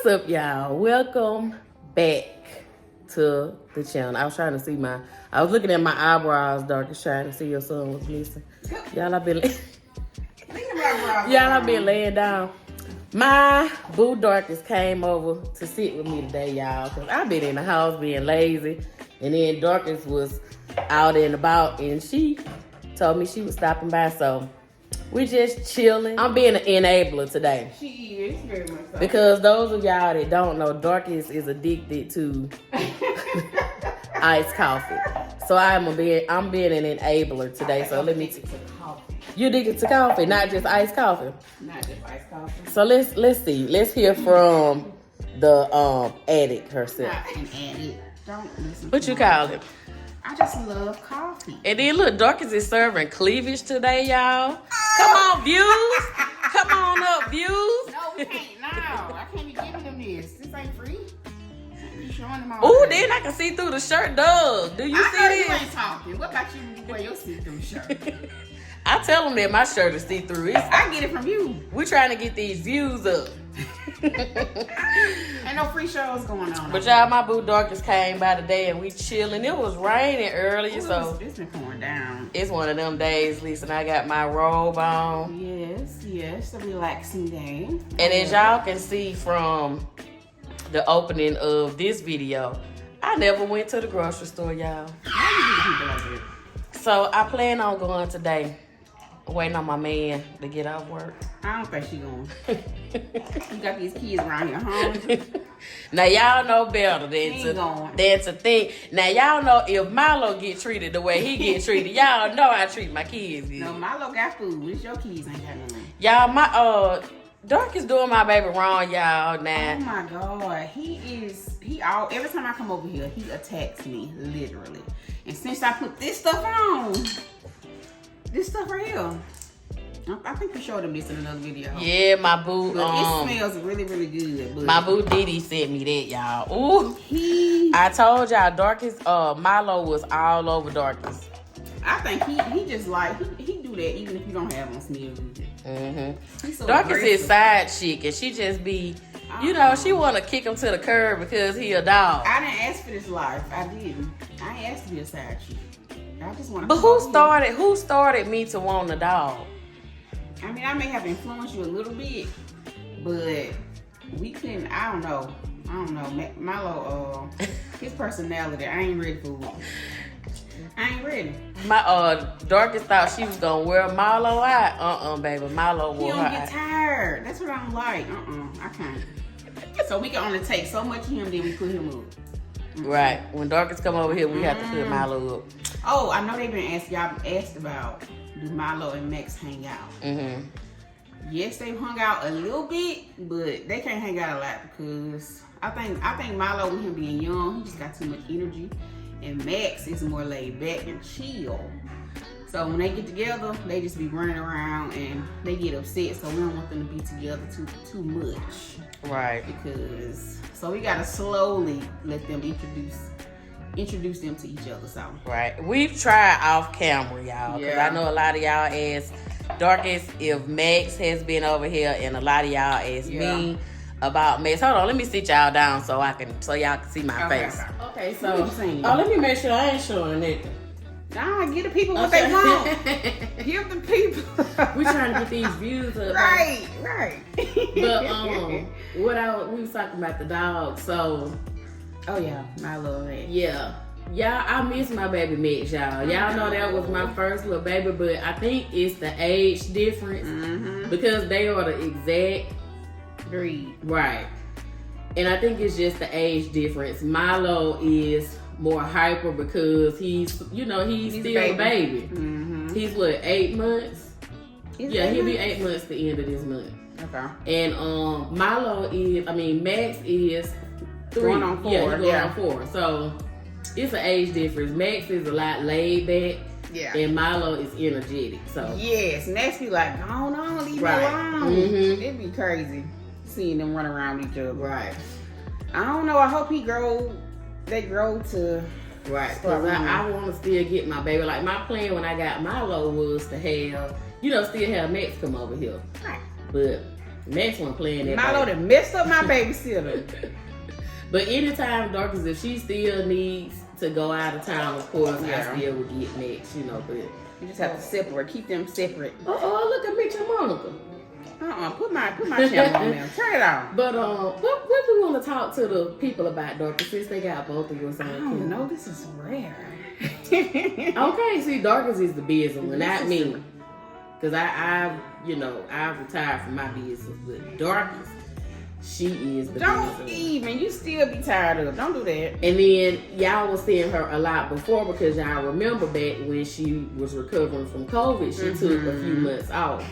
What's up, y'all? Welcome back to the channel. I was trying to see I was looking at my eyebrows, Darkest, trying to see your son was missing. Y'all, I've been laying down. My boo Darkest came over to sit with me today, y'all, because I've been in the house being lazy. And then Darkest was out and about, and she told me she was stopping by, so we just chilling. I'm being an enabler today. She is, very much so. Because those of y'all that don't know, Darkest is addicted to iced coffee. So I'm being an enabler today. So let me. You addicted to coffee, not just iced coffee. Not just iced coffee. So let's see. Let's hear from the addict herself. Not an addict. Don't listen. What you call it? I just love coffee. And then look, Darkest is serving cleavage today, y'all. Come on, views. Come on up, views. No, we can't. No, I can't be giving them this. This ain't free. You showing them all. Ooh, then I can see through the shirt, Doug. Do you see this? You ain't talking. What about you wear your see-through shirt? I tell them that my shirt is see-through. I get it from you. We're trying to get these views up. Ain't no free shows going on. But y'all, my boo Darkest came by today and we chilling. It was raining earlier, so it's been pouring down. it's one of them days, Lisa, and I got my robe on. Yes, a relaxing day. And as y'all can see from the opening of this video, I never went to the grocery store, y'all. How you do people like that? So I plan on going today. Waiting on my man to get off work. I don't think she going. You got these kids around here hungry. Now y'all know better than to think. Now y'all know if Milo get treated the way he get treated, y'all know I treat my kids good. No, Milo got food. It's your kids ain't got none. Y'all, my Darkest doing my baby wrong, y'all. Now. Oh my God, every time I come over here, he attacks me literally. And since I put this stuff on, this stuff right here, I think we showed him this in another video. Yeah, my boo. But it smells really, really good. But my boo Didi sent me that, y'all. Ooh, I told y'all, Darkest. Milo was all over Darkest. I think he just like he do that even if you don't have on smell good. Mm-hmm. So Darkest is side chick, and she just be, she want to kick him to the curb because he a dog. I didn't ask for this life. I didn't. I ain't asked to be a side chick. I just want to. But who started me to want a dog? I mean, I may have influenced you a little bit, but we couldn't. I don't know. Milo, his personality, I ain't ready for it. I ain't ready. My Darkest thought she was gonna wear Milo out. Baby, Milo wore her out. He don't get tired. That's what I don't like. I can't. So we can only take so much of him, then we put him up. Right. When Darkest come over here, we have to put Milo up. Oh, I know they've been asked about, do Milo and Max hang out? Mm-hmm. Yes, they've hung out a little bit, but they can't hang out a lot because I think Milo, with him being young, he just got too much energy, and Max is more laid back and chill. So when they get together, they just be running around and they get upset. So we don't want them to be together too much. Right. So we gotta slowly let them introduce them to each other. So right, we've tried off camera, y'all, because I know a lot of y'all ask Darkest if Max has been over here, and a lot of y'all ask me about Max. Hold on, let me sit y'all down so y'all can see my face. Okay, so let me make sure I ain't showing nothing. Nah, give the people what they want. Give the people. We trying to get these views up. Right. But we was talking about the dog, so. Oh yeah, my little man. Yeah. Y'all, I miss my baby Meech, y'all. Y'all know that was my first little baby, but I think it's the age difference because they are the exact breed. Right. And I think it's just the age difference. Milo is more hyper because he's still a baby. Mm-hmm. He's what, 8 months? He'll be 8 months at the end of this month. Okay. And Max is 3. Going on 4. Yeah, he's going on 4. So it's an age difference. Max is a lot laid back. Yeah. And Milo is energetic. So yes, Max be like, go on, leave me alone. Mm-hmm. It'd be crazy seeing them run around with each other. Right. I don't know. I hope they grow to. Right. Because I want to still get my baby. Like my plan when I got Milo was to have, still have Max come over here. Right. But Next one playing that. Milo done messed up my babysitter. But anytime Dorcas, if she still needs to go out of town, of course, I still would get next, you know. But you just have to separate, keep them separate. Oh, look at Meech and Monica. Put my channel on there. Turn it off. But what do we want to talk to the people about, Dorcas, since they got both of us on? I don't know. This is rare. Okay, see, Dorcas is the busy one, not me. Because I've retired from my business. But Dorcas, she is the Don't busy even. You still be tired of. Don't do that. And then y'all was seeing her a lot before because y'all remember back when she was recovering from COVID, she took a few months off.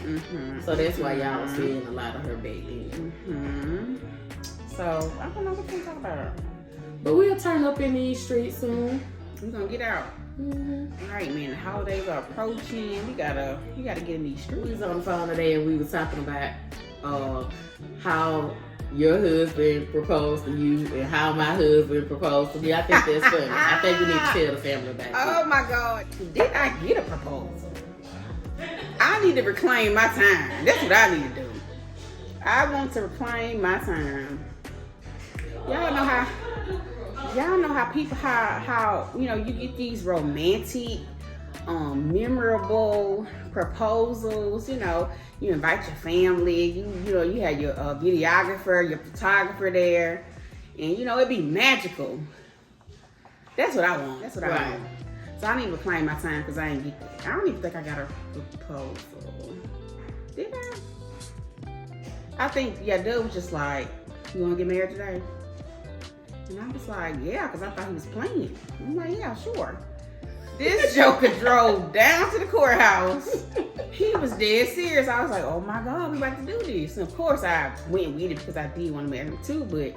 So that's why y'all was seeing a lot of her back then. So I don't know what to talk about her. But we'll turn up in these streets soon. We're gonna get out. All right, man. The holidays are approaching. You gotta get in these streets. We was on the phone today and we was talking about how your husband proposed to you and how my husband proposed to me. I think that's funny. I think we need to tell the family about it. Oh my God. Did I get a proposal? I need to reclaim my time. That's what I need to do. I want to reclaim my time. Y'all know how people, how you know, you get these romantic, memorable proposals. You know, you invite your family. You know, you have your videographer, your photographer there, and you know it'd be magical. That's what I want. That's what I want. So I need to reclaim my time because I ain't get that. I don't even think I got a proposal. Did I? I think Doug was just like, "You want to get married today?" And I was like, "Yeah," because I thought he was playing. I'm like, "Yeah, sure." This joker drove down to the courthouse. He was dead serious. I was like, "Oh my God, we about to do this." And of course, I went with it because I did want to marry him too. But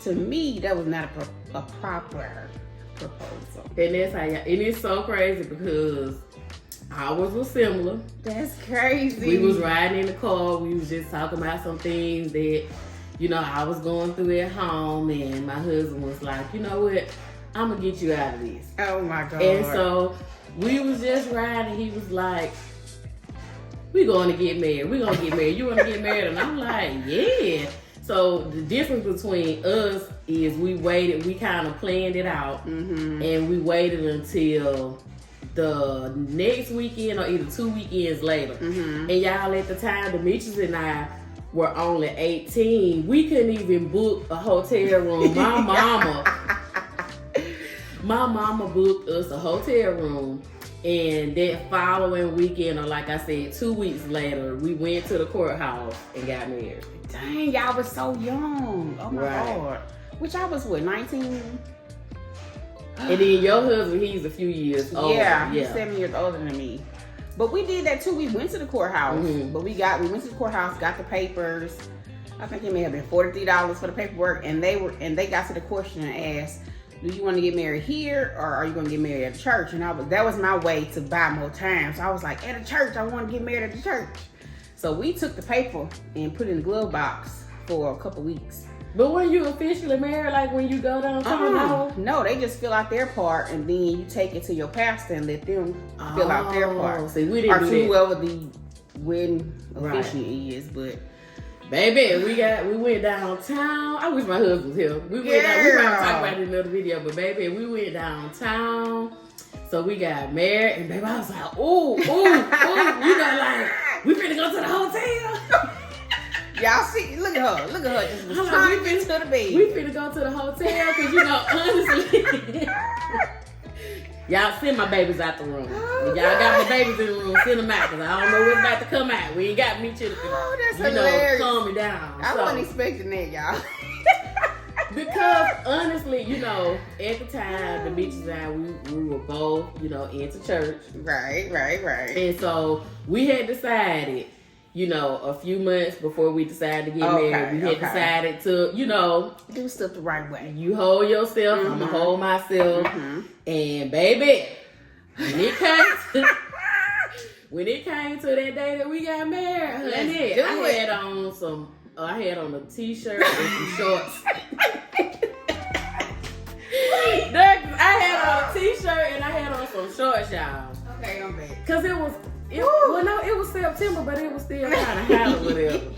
to me, that was not a proper proposal. And that's how and it's so crazy because ours was similar. That's crazy. We was riding in the car. We was just talking about some things that, you know, I was going through at home, and my husband was like, "You know what? I'm gonna get you out of this." Oh my God. And so we was just riding. He was like, "We going to get married. We gonna get married. You want to get married?" And I'm like, "Yeah." So the difference between us is we kind of planned it out, and we waited until the next weekend or either 2 weekends later. And y'all, at the time, the Meeches and I were only 18. We couldn't even book a hotel room. My mama booked us a hotel room, and that following weekend, or like I said, 2 weeks later, we went to the courthouse and got married. Dang, y'all was so young. Oh my God. Which I was, what, 19? And then your husband, he's a few years older. Yeah, he's 7 years older than me. But we did that too. We went to the courthouse. But we went to the courthouse, got the papers. I think it may have been $43 for the paperwork. And they got to the question and asked, "Do you want to get married here, or are you going to get married at the church?" And that was my way to buy more time. So I was like, "At a church, I want to get married at the church." So we took the paper and put it in the glove box for a couple weeks. But when you officially married, like when you go downtown? No, they just fill out their part, and then you take it to your pastor and let them fill out their part. See, we didn't do that. Whoever the wedding officiant is, but baby, we went downtown. I wish my husband was here. We went down, we might talk about it in another video, but baby, we went downtown. So we got married, and baby, I was like, ooh, you know, like, we finna go to the hotel. Y'all see, look at her. Just was trying to get to the bed. We finna go to the hotel, because, you know, honestly, y'all send my babies out the room. Y'all got my babies in the room, send them out, because I don't know what's about to come out. We ain't got Meech in the room. Oh, that's hilarious. Calm me down. I wasn't expecting that, y'all. Because honestly, you know, at the time, the Meeches and I, we were both, you know, into church. Right. And so we had decided, you know, a few months before we decided to get married, we had decided to, you know, do stuff the right way. You hold yourself, I'm gonna hold myself. And baby, when it came to that day that we got married, honey, I had on a t-shirt and some shorts. I had on a t-shirt and I had on some shorts, y'all. Okay, I'm back. Cause it was September, but it was still kind of hot or whatever.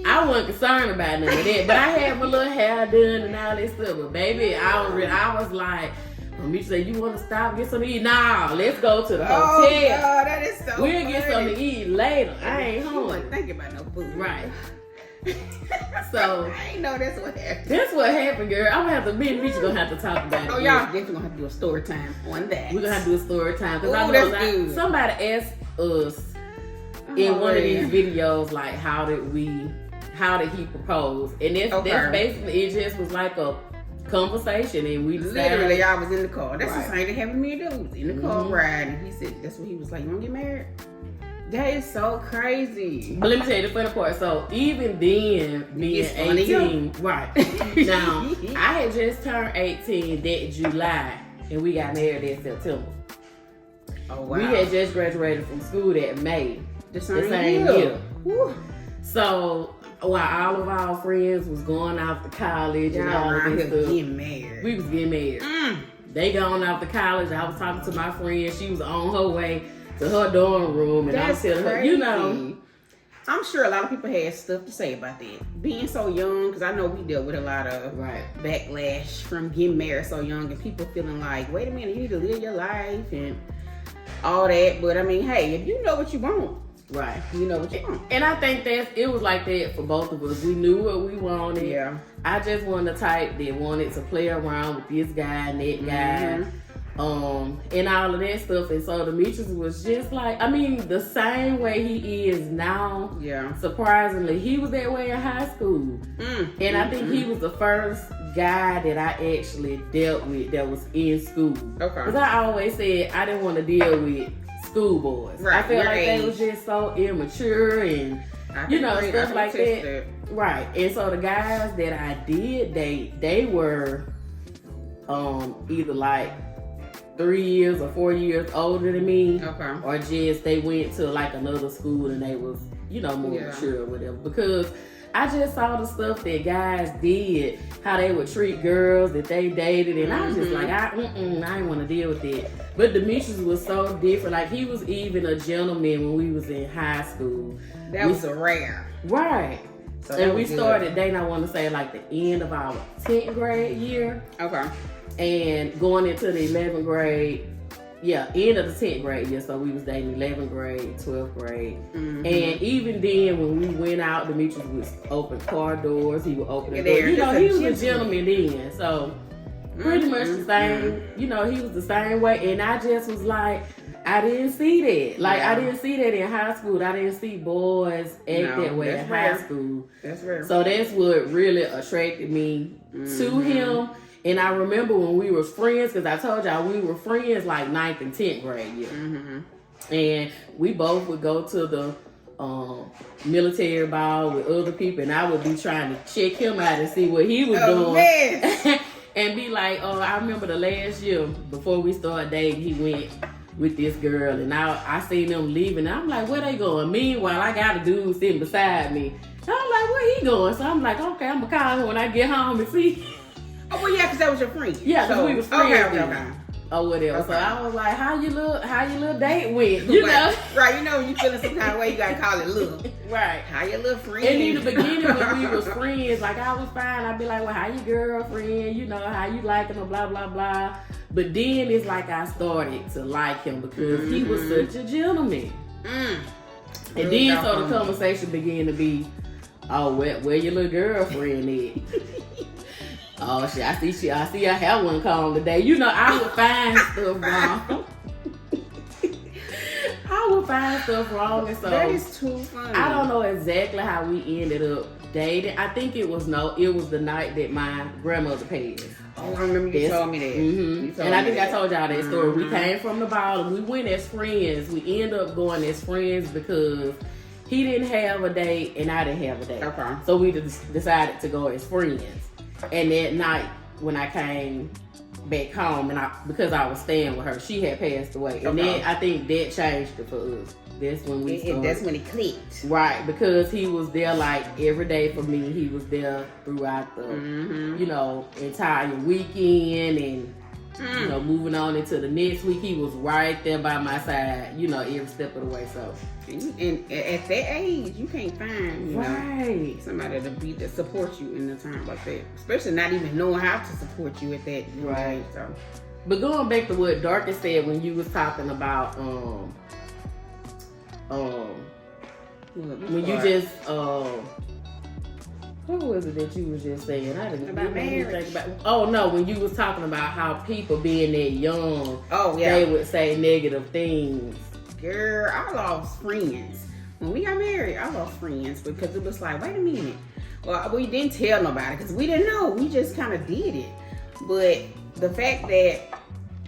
I wasn't concerned about none of that, but I had my little hair done and all that stuff. But baby, I was like, Meech said, you want to stop, get something to eat? Nah, let's go to the hotel. Oh, God, that is so We'll get something to eat later. I ain't You home. wasn't thinking about no food. Right. So I ain't know that's what happened. That's what happened, girl. I'm gonna have to, me and Meech gonna have to talk about it. Oh, y'all definitely gonna have to do a story time on that. We're gonna have to do a story time. Because I that's know good. somebody asked us in one of these videos, like, how did he propose? And that's basically, it just was like a conversation, and we decided. Literally, I was in the car. That's Right. the same that happened to me and dude. In the car riding. He said, that's what he was like, you wanna get married? That is so crazy. But let me tell you the funny part. So even then, being 18, right. Now, I had just turned 18 that July, and we got married in September. Oh, wow. We had just graduated from school that May. The same year. Woo. So while all of our friends was going off to college and all of this stuff, getting married. we was getting married. They gone off to college. I was talking to my friend. She was on her way to her dorm room, and I was telling her, you know. I'm sure a lot of people had stuff to say about that. Being so young, because I know we dealt with a lot of backlash from getting married so young, and people feeling like, wait a minute, you need to live your life and all that. But I mean, hey, if you know what you want, right, you know what you want. And I think it was like that for both of us. We knew what we wanted. Yeah. I just wasn't the type that wanted to play around with this guy and that guy. And all of that stuff. And so the Meeches was just like, I mean, the same way he is now. Yeah. Surprisingly, he was that way in high school. And I think he was the first guy that I actually dealt with that was in school. Okay. Because I always said I didn't want to deal with schoolboys. Right. I felt like they was just so immature and stuff like that. Right. And so the guys that I did date, they were either like 3 years or 4 years older than me. Okay. Or just they went to like another school and they was, more mature or whatever. Because I just saw the stuff that guys did, how they would treat girls that they dated, and I was just like, I didn't want to deal with that. But Demetrius was so different. Like, he was even a gentleman when we was in high school. That was a rare. Right. So and we started dating, I want to say, like the end of our 10th grade year. Okay. And going into the 11th grade, end of the 10th grade year. So we was dating 11th grade, 12th grade. And even then, when we went out, Demetrius would open car doors. He would open the door. He was a gentleman then. So pretty much the same, he was the same way. And I just was like, I didn't see that. Like, I didn't see that in high school. I didn't see boys act that way in high school. That's rare. So that's what really attracted me to him. And I remember when we were friends, because I told y'all we were friends like 9th and 10th grade year. And we both would go to the military ball with other people, and I would be trying to check him out and see what he was doing. And be like, I remember the last year before we started dating, he went with this girl, and I seen them leaving. And I'm like, where they going? Meanwhile, I got a dude sitting beside me. And I'm like, where he going? So I'm like, okay, I'm gonna call him when I get home and see. Oh, well, yeah, because that was your friend. Yeah, because we was friends. Okay. Or whatever. Okay. So I was like, how your little date went? You know? Right, when you feeling some kind of way, you gotta call it little. Right. How your little friend? And in the beginning when we was friends, like I was fine. I'd be like, well, how your girlfriend? How you liking her, blah, blah, blah. But then it's like I started to like him because he was such a gentleman. And then so the conversation began to be, where your little girlfriend is? Oh shit! I see her hair one comb today. I would find stuff wrong. I would find stuff wrong, and so that is too funny. I don't know exactly how we ended up dating. I think it was the night that my grandmother passed. Oh, I remember you told me that. And I think I told y'all that story. We came from the ball and we went as friends. We ended up going as friends because he didn't have a date and I didn't have a date. Okay. So we decided to go as friends. And that night when I came back home, and because I was staying with her, she had passed away. And then I think that changed it for us. That's when we started. That's when it clicked. Right, because he was there like every day for me. He was there throughout the, entire weekend. And You know, moving on into the next week, he was right there by my side, you know, every step of the way. So, and at that age, you can't find, you know, somebody to support you in a time like that. Especially not even knowing how to support you at that age. So. But going back to what Dorcas said when you was talking about, when you just, what was it that you was just saying? I didn't about marriage. Think about. Oh no, when you was talking about how people being that young, yeah, they would say negative things. Girl, I lost friends when we got married. I lost friends because it was like, wait a minute. Well, we didn't tell nobody because we didn't know. We just kind of did it. But the fact that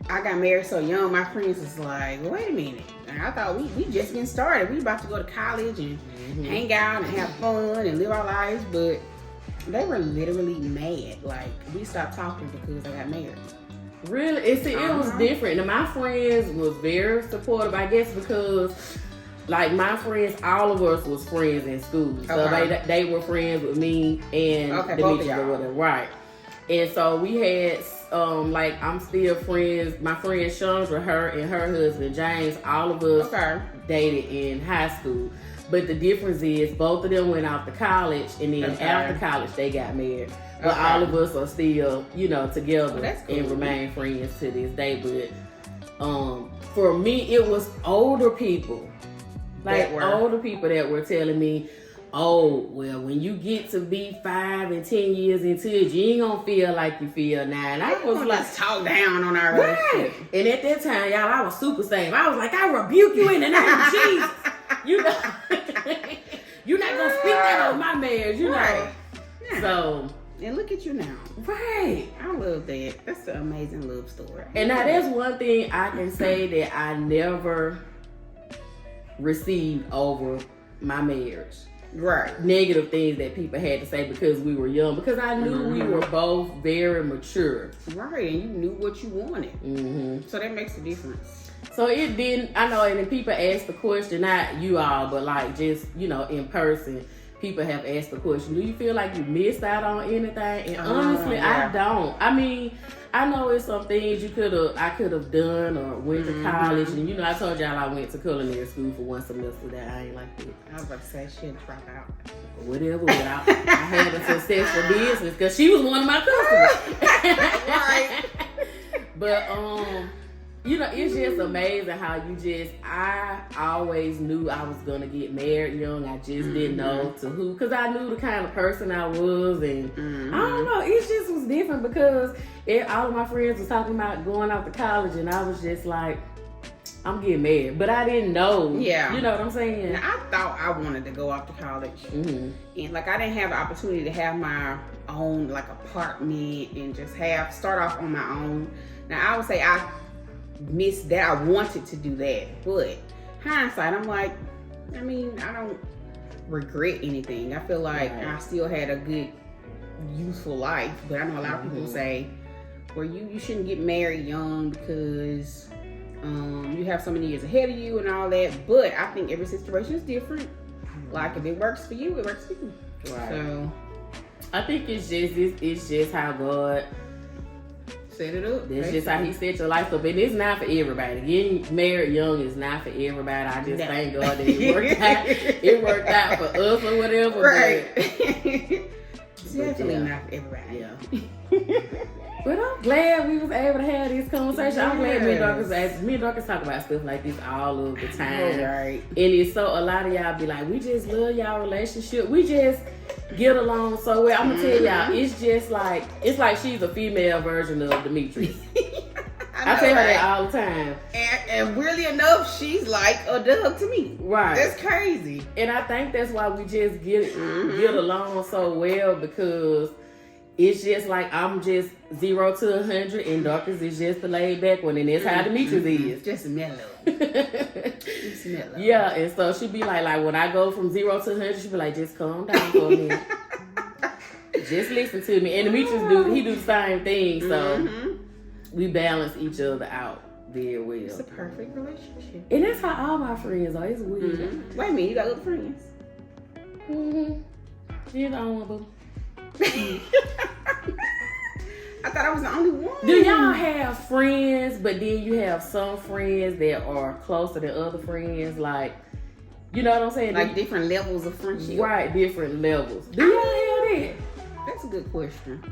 I got married so young, my friends was like, well, wait a minute. And I thought we just getting started. We about to go to college and hang out and have fun and live our lives. But they were literally mad. Like, we stopped talking because I got married. Really? It was different. And my friends was very supportive, I guess, because like my friends, all of us was friends in school. So they were friends with me and Demetrius or whatever. Right. And so we had like I'm still friends. My friend Chandra, her and her husband James, all of us dated in high school. But the difference is both of them went off to college, and then after college they got married. But all of us are still, you know, together and remain friends to this day. But for me, it was older people, like older people that were telling me, oh, well, when you get to be 5 and 10 years into it, you ain't gonna feel like you feel now. And I was like, talk down on our relationship. And at that time, y'all, I was super safe. I was like, I rebuke you in the name of Jesus. You know, you're not gonna speak that on my marriage, you know. Yeah. So, and look at you now. Right. I love that. That's an amazing love story. And now that's one thing I can say that I never received over my marriage. Right. Negative things that people had to say because we were young. Because I knew we were both very mature. Right. And you knew what you wanted. So that makes a difference. So it didn't, I know, and then people ask the question, not you all, but like just, you know, in person, people have asked the question, do you feel like you missed out on anything? And honestly, I don't. I mean, I know it's some things I could have done or went to college. And, you know, I told y'all I went to culinary school for one semester that I ain't like it. I was about to say, shit, drop out. Whatever. I had a successful business because she was one of my customers. Right. But, you know, it's just amazing how I always knew I was going to get married young. I just didn't know to who, because I knew the kind of person I was. And I don't know, it just was different because all of my friends was talking about going off to college and I was just like, I'm getting married. But I didn't know. Yeah. You know what I'm saying? Now, I thought I wanted to go off to college. And like, I didn't have the opportunity to have my own like apartment and just start off on my own. Now, I would say I missed that. I wanted to do that, but hindsight, I'm like, I mean, I don't regret anything. I feel like I still had a good, useful life. But I know a lot of people say, well, you shouldn't get married young because you have so many years ahead of you and all that. But I think every situation is different. Like, if it works for you, it works for you. Right. So I think it's just how God set it up. That's just how he set your life up. And it's not for everybody. Getting married young is not for everybody. I just thank God that it worked out. It worked out for us or whatever. Right. Definitely not for everybody. Yeah. But I'm glad we was able to have this conversation. I'm glad me and Dorcas talk about stuff like this all of the time. Right. And it's so a lot of y'all be like, we just love y'all relationship. We just get along so well. I'm gonna tell y'all, it's like she's a female version of Demetrius. I tell her that all the time. And weirdly enough, she's like a Doug to me. Right. That's crazy. And I think that's why we just get along so well, because it's just like I'm just 0 to 100 and Dorcas is just the laid back one, and that's how Demetrius is. Just mellow. Just mellow. Yeah, and so she be like when I go from 0 to 100, she be like, just calm down for a minute. Just listen to me. And Demetrius do the same thing, so we balance each other out very well. It's a perfect relationship. And that's how all my friends are. It's weird. Wait a minute, you got other friends? You're the only one, boo. I thought I was the only one. Do y'all have friends, but then you have some friends that are closer than other friends? Like, you know what I'm saying? Like different levels of friendship. Right, different levels. Do y'all have that? That's a good question.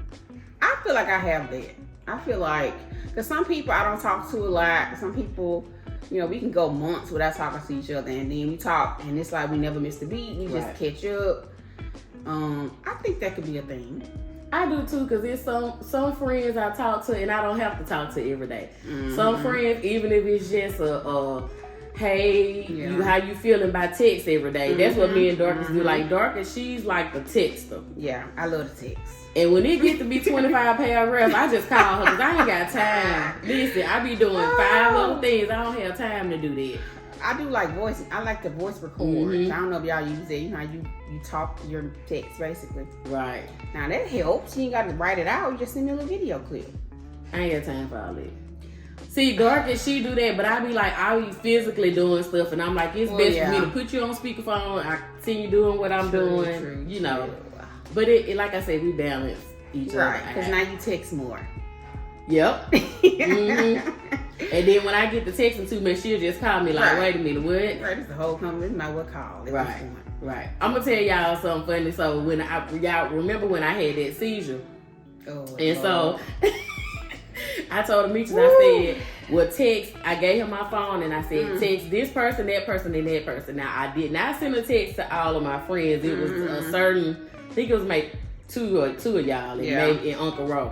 I feel like I have that. I feel like, because some people I don't talk to a lot. Some people, you know, we can go months without talking to each other, and then we talk, and it's like we never missed a beat. We just catch up. I think that could be a thing. I do too, because there's some friends I talk to, and I don't have to talk to every day. Some friends, even if it's just a hey, how you feeling by text every day. That's what me and Dorcas do. Like, Dorcas, she's like the texter. Yeah, I love the text. And when it gets to be 25 paragraphs, I just call her because I ain't got time. Listen, I be doing 5 other things. I don't have time to do that. I do like voice. I like the voice record. I don't know if y'all use it. You know how you talk your text basically. Right. Now that helps. You ain't got to write it out. You just send me a little video clip. I ain't got time for all that. See, Dorcas, she do that, but I be like, I be physically doing stuff, and I'm like, it's best for me to put you on speakerphone. I see you doing what I'm doing, you know. But it, like I said, we balance each other. Right, because now you text more. Yep. And then when I get the texting too much, she'll just call me like, wait a minute, what? Right, it's the whole conversation. Might well call. Right. I'm gonna tell y'all something funny. So when y'all remember when I had that seizure, so I told Meech and I said, well, text. I gave him my phone and I said, text this person, that person, and that person. Now I did not send a text to all of my friends. It was a certain, I think it was maybe two of y'all, and maybe in Uncle Ro.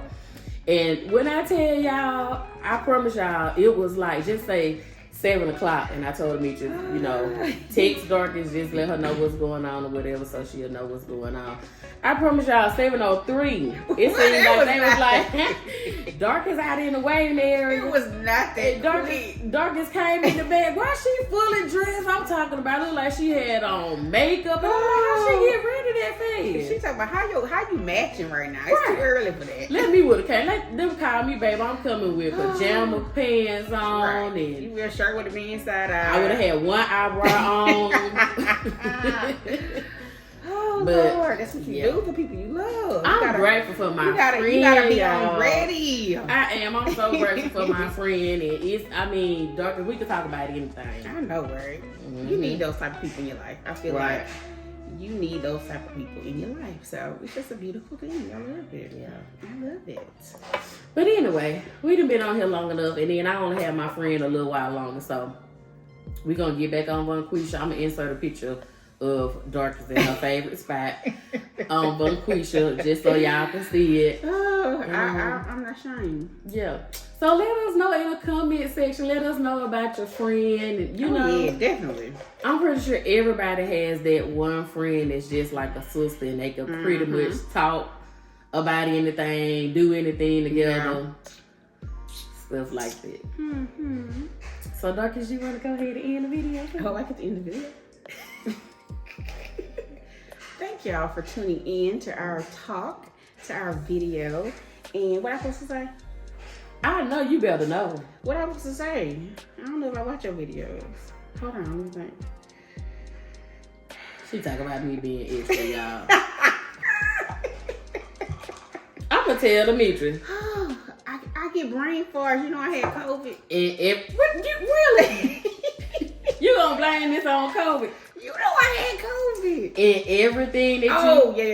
And when I tell y'all, I promise y'all, it was like, just say 7 o'clock, and I told Meech, you know, text Dorcas, just let her know what's going on or whatever, so she'll know what's going on. I promise y'all, 7:03. It seemed like they was like, Dorcas out in the waiting area. It was not that Dorcas came in the bed. Why she fully dressed? I'm talking about, look like she had on makeup. And I'm like, how she get ready that fast? She talking about how you matching right now. It's too early for that. Let me would have came. Let them call me, babe. I'm coming with pajama pants on, and you wear a shirt with the inside out. I would have had one eyebrow on. Oh, but, Lord, that's what you do for people you love. I'm grateful for my friend. You gotta be on ready. I am. I'm so grateful for my friend. And I mean, Dorcas, we can talk about anything. I know, right? You need those type of people in your life. I feel like you need those type of people in your life. So it's just a beautiful thing. I love it. Yeah, I love it. But anyway, we done been on here long enough, and then I only have my friend a little while longer. So we're gonna get back on Vonquisha. I'm gonna insert a picture of Dorcas in her favorite spot on Vonquisha, just so y'all can see it. Oh, I'm not ashamed. Yeah. So let us know in the comment section. Let us know about your friend. You know, yeah, definitely. I'm pretty sure everybody has that one friend that's just like a sister, and they can pretty much talk about anything, do anything together, stuff like that. So Dorcas, you want to go ahead and end the video? Oh, I get to end the video. Thank y'all for tuning in to our talk, to our video. And what am I supposed to say? I know you better know. What am I supposed to say? I don't know if I watch your videos. Hold on, let me think. She talk about me being extra, y'all. I'm gonna tell Demetri. I get brain farts. You know I had COVID. Really? You gonna blame this on COVID? You know I had COVID. And everything that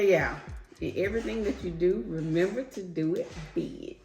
yeah. In everything that you do, remember to do it big.